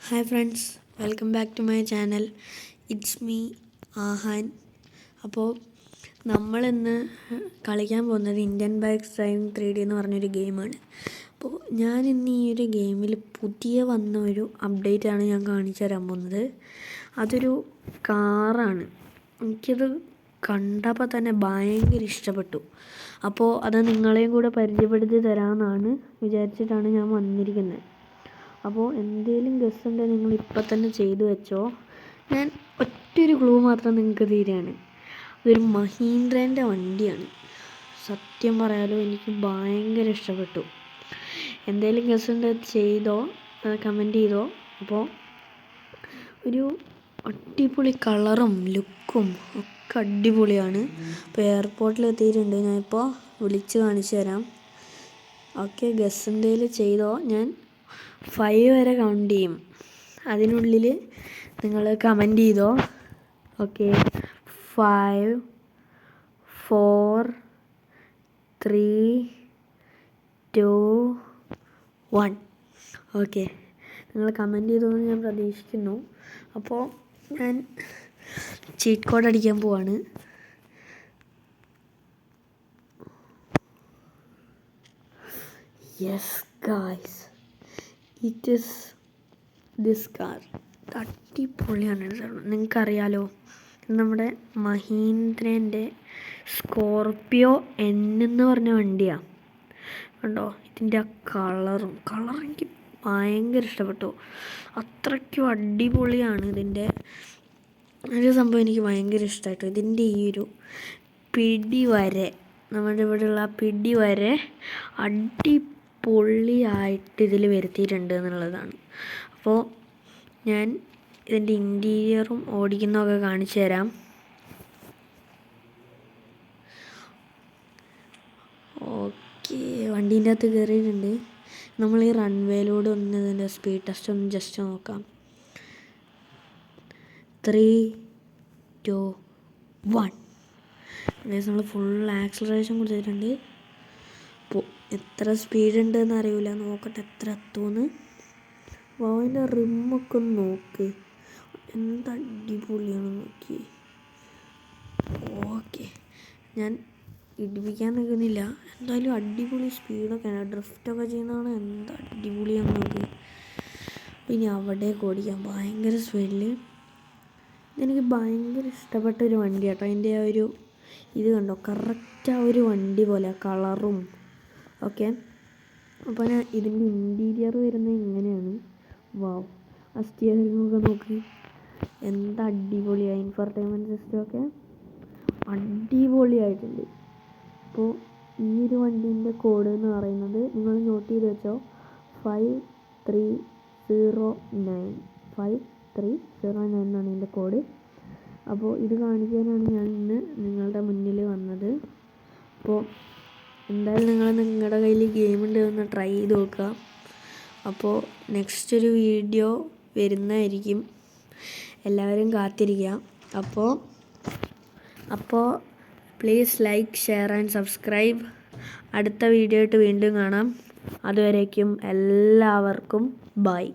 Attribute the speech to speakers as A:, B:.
A: Hi friends, welcome back to my channel. It's me Ahaan. അപ്പോൾ നമ്മളിന്ന് കളിക്കാൻ പോകുന്നത് ഇന്ത്യൻ ബൈക്സ് ഡ്രൈവിംഗ് 3D എന്ന് പറഞ്ഞൊരു ഗെയിമാണ്. അപ്പോൾ ഞാനിന്ന് ഈ ഒരു ഗെയിമിൽ പുതിയ വന്ന ഒരു അപ്ഡേറ്റാണ് ഞാൻ കാണിച്ചു തരാൻ പോകുന്നത്. അതൊരു കാറാണ്. എനിക്കത് കണ്ടപ്പോൾ തന്നെ ഭയങ്കര ഇഷ്ടപ്പെട്ടു. അപ്പോൾ അത് നിങ്ങളെയും കൂടെ പരിചയപ്പെടുത്തി തരാമെന്നാണ് വിചാരിച്ചിട്ടാണ് ഞാൻ വന്നിരിക്കുന്നത്. അപ്പോൾ എന്തെങ്കിലും ഗസ് ഉണ്ടെങ്കിൽ നിങ്ങൾ ഇപ്പം തന്നെ ചെയ്തു വെച്ചോ. ഞാൻ ഒറ്റൊരു ക്ലൂ മാത്രം നിങ്ങൾക്ക് തരികയാണ്. ഇതൊരു മഹീന്ദ്രേൻ്റെ വണ്ടിയാണ്. സത്യം പറയാലോ, എനിക്ക് ഭയങ്കര ഇഷ്ടപ്പെട്ടു. എന്തെങ്കിലും ഗസ് ഉണ്ടെങ്കിൽ ചെയ്തോ, കമൻറ്റ് ചെയ്തോ. അപ്പോൾ ഒരു അടിപൊളി കളറും ലുക്കും ഒക്കെ അടിപൊളിയാണ്. അപ്പോൾ എയർപോർട്ടിൽ എത്തിയിട്ടുണ്ട്. ഞാനിപ്പോൾ വിളിച്ച് കാണിച്ചു തരാം. ഓക്കെ, ഗസ് എന്തെങ്കിലും ചെയ്തോ. ഞാൻ 5 വരെ കൗണ്ട് ചെയ്യും. അതിനുള്ളിൽ നിങ്ങൾ കമൻറ്റ് ചെയ്തോ. ഓക്കെ, 5 4 3 2 1. ഓക്കെ, നിങ്ങൾ കമൻറ്റ് ചെയ്തോന്ന് ഞാൻ പ്രതീക്ഷിക്കുന്നു. അപ്പോൾ ഞാൻ ചീറ്റ് കോഡ് അടിക്കാൻ പോവാണ്. Yes guys, it is this car. അടിപൊളിയാണ്. നിങ്ങൾക്കറിയാലോ, നമ്മുടെ മഹീന്ദ്രേൻ്റെ സ്കോർപിയോ എൻ എന്ന് പറഞ്ഞ വണ്ടിയാണ്. കണ്ടോ, ഇതിൻ്റെ ആ കളർ എനിക്ക് ഭയങ്കര ഇഷ്ടപ്പെട്ടു. അത്രയ്ക്കും അടിപൊളിയാണ് ഇതിൻ്റെ ഒരു സംഭവം. എനിക്ക് ഭയങ്കര ഇഷ്ടമായിട്ടു. ഇതിൻ്റെ ഈ ഒരു പിടി വരെ, നമ്മുടെ ഇവിടെയുള്ള ആ പിടി വരെ അടിപൊളിയായിട്ട് ഇതിൽ വരുത്തിയിട്ടുണ്ട് എന്നുള്ളതാണ്. അപ്പോൾ ഞാൻ ഇതിൻ്റെ ഇൻറ്റീരിയറും ഓടിക്കുന്നതൊക്കെ കാണിച്ചു തരാം. ഓക്കെ, വണ്ടീൻ്റെ അകത്ത് കയറിയിട്ടുണ്ട്. നമ്മൾ ഈ റൺവേയിലൂടെ ഒന്ന് ഇതിൻ്റെ സ്പീഡ് ടെസ്റ്റ് ഒന്ന് ജസ്റ്റ് നോക്കാം. 3 2 1. നമ്മൾ ഫുൾ ആക്സലറേഷൻ കൊടുത്തിട്ടുണ്ട്. അപ്പോൾ എത്ര സ്പീഡ് ഉണ്ടെന്ന് അറിയില്ല, നോക്കട്ടെ എത്ര എത്തുമെന്ന്. അപ്പോൾ അതിൻ്റെ റിമ്മൊക്കെ ഒന്ന് നോക്ക്, എന്ത് അടിപൊളിയാണ് നോക്കി. ഓക്കെ, ഞാൻ ഇടിപ്പിക്കാൻ നിൽക്കുന്നില്ല. എന്തായാലും അടിപൊളി സ്പീഡൊക്കെയാണ്. ഡ്രിഫ്റ്റൊക്കെ ചെയ്യുന്നതാണ് എന്ത് അടിപൊളിയാണ് നോക്കി. ഇനി അവിടേക്ക് ഓടിക്കാം ഭയങ്കര സ്പീഡിൽ. എനിക്ക് ഭയങ്കര ഇഷ്ടപ്പെട്ട ഒരു വണ്ടി കേട്ടോ. അതിൻ്റെ ആ ഒരു ഇത് കണ്ടോ, കറക്റ്റ് ആ ഒരു വണ്ടി പോലെ കളറും ഓക്കെ. അപ്പോൾ ഞാൻ ഇതിൻ്റെ ഇൻറ്റീരിയർ വരുന്നത് ഇങ്ങനെയാണ്. വാവ്, ആ സ്റ്റിയറിങ്ങൊക്കെ നോക്കി എന്താ അടിപൊളിയായി. ഇൻഫർടൈൻമെൻറ്റ് സിസ്റ്റമൊക്കെ അടിപൊളിയായിട്ടുണ്ട്. അപ്പോൾ ഈ ഒരു വണ്ടീൻ്റെ കോഡ് എന്ന് പറയുന്നത് നിങ്ങൾ നോട്ട് ചെയ്ത് വെച്ചോ, 5309. 5309 എന്നാണ് ഇതിൻ്റെ കോഡ്. അപ്പോൾ ഇത് കാണിക്കാനാണ് ഞാൻ ഇന്ന് നിങ്ങളുടെ മുന്നിൽ വന്നത്. അപ്പോൾ എന്തായാലും നിങ്ങളുടെ കയ്യിൽ ഗെയിം ഉണ്ടെന്ന് ട്രൈ ചെയ്ത് നോക്കുക. അപ്പോൾ നെക്സ്റ്റ് ഒരു വീഡിയോ വരുന്നതായിരിക്കും, എല്ലാവരും കാത്തിരിക്കുക. അപ്പോൾ please like, share and subscribe. അടുത്ത വീഡിയോ ആയിട്ട് വീണ്ടും കാണാം. അതുവരേക്കും എല്ലാവർക്കും ബൈ.